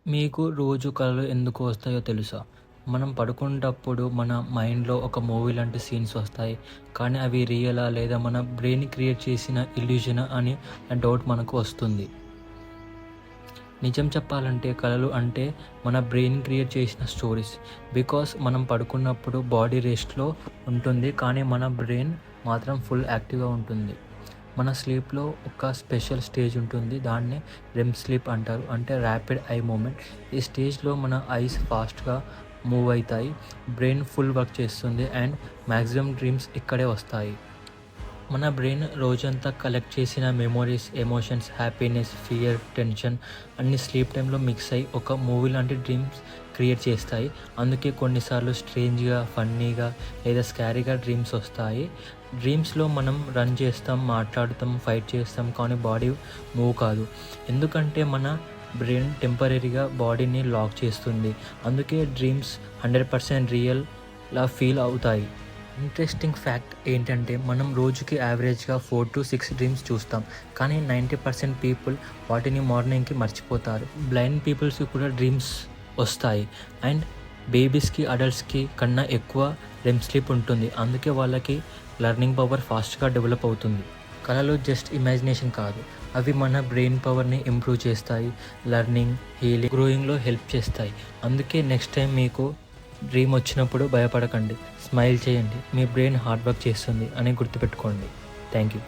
మీకు రోజు కలలు ఎందుకు వస్తాయో తెలుసా? మనం పడుకునేటప్పుడు మన మైండ్‌లో ఒక మూవీ లాంటి సీన్స్ వస్తాయి. కానీ అవి రియలా? లేదా మన బ్రెయిన్ క్రియేట్ చేసిన ఇల్యూజనా అని డౌట్ మనకు వస్తుంది. నిజం చెప్పాలంటే కలలు అంటే మన బ్రెయిన్ క్రియేట్ చేసిన స్టోరీస్. బికాస్ మనం పడుకున్నప్పుడు బాడీ రెస్ట్‌లో ఉంటుంది. కానీ మన బ్రెయిన్ మాత్రం ఫుల్ యాక్టివ్‌గా ఉంటుంది. మన స్లీప్‌లో ఒక స్పెషల్ స్టేజ్ ఉంటుంది. దాన్నే రెమ్ స్లీప్ అంటారు. అంటే ర్యాపిడ్ ఐ మూవ్‌మెంట్. ఈ స్టేజ్‌లో మన ఐస్ ఫాస్ట్‌గా మూవ్ అయితాయి. బ్రెయిన్ ఫుల్ వర్క్ చేస్తుంది అండ్ మాక్సిమం డ్రీమ్స్ ఇక్కడే వస్తాయి. మన బ్రెయిన్ రోజంతా కలెక్ట్ చేసిన memories, emotions, happiness, fear, tension అన్నీ స్లీప్ టైంలో మిక్స్ అయ్యి ఒక మూవీ లాంటి డ్రీమ్స్ క్రియేట్ చేస్తాయి. అందుకే కొన్నిసార్లు స్ట్రేంజ్‌గా, ఫన్నీగా లేదా స్కారీగా డ్రీమ్స్ వస్తాయి. డ్రీమ్స్‌లో మనం రన్ చేస్తాం, మాట్లాడుతాం, ఫైట్ చేస్తాం, కానీ బాడీ మూవ్ కాదు. ఎందుకంటే మన బ్రెయిన్ టెంపరరీగా బాడీని లాక్ చేస్తుంది. అందుకే డ్రీమ్స్ 100% రియల్‌లా ఫీల్ అవుతాయి. ఇంట్రెస్టింగ్ ఫ్యాక్ట్ ఏంటంటే మనం రోజుకి యావరేజ్గా 4-6 డ్రీమ్స్ చూస్తాం. కానీ 90% పీపుల్ వాటిని మార్నింగ్కి మర్చిపోతారు. బ్లైండ్ పీపుల్స్కి కూడా డ్రీమ్స్ వస్తాయి. అండ్ బేబీస్కి, అడల్ట్స్కి కన్నా ఎక్కువ రెమ్ స్లీప్ ఉంటుంది. అందుకే వాళ్ళకి లెర్నింగ్ పవర్ ఫాస్ట్గా డెవలప్ అవుతుంది. కలలు జస్ట్ ఇమాజినేషన్ కాదు, అవి మన బ్రెయిన్ పవర్ని ఇంప్రూవ్ చేస్తాయి. లెర్నింగ్, హీలింగ్, గ్రోయింగ్లో హెల్ప్ చేస్తాయి. అందుకే నెక్స్ట్ టైం మీకు డ్రీమ్ వచ్చినప్పుడు భయపడకండి, స్మైల్ చేయండి. మీ బ్రెయిన్ హార్డ్ వర్క్ చేస్తుంది అని గుర్తుపెట్టుకోండి. Thank you.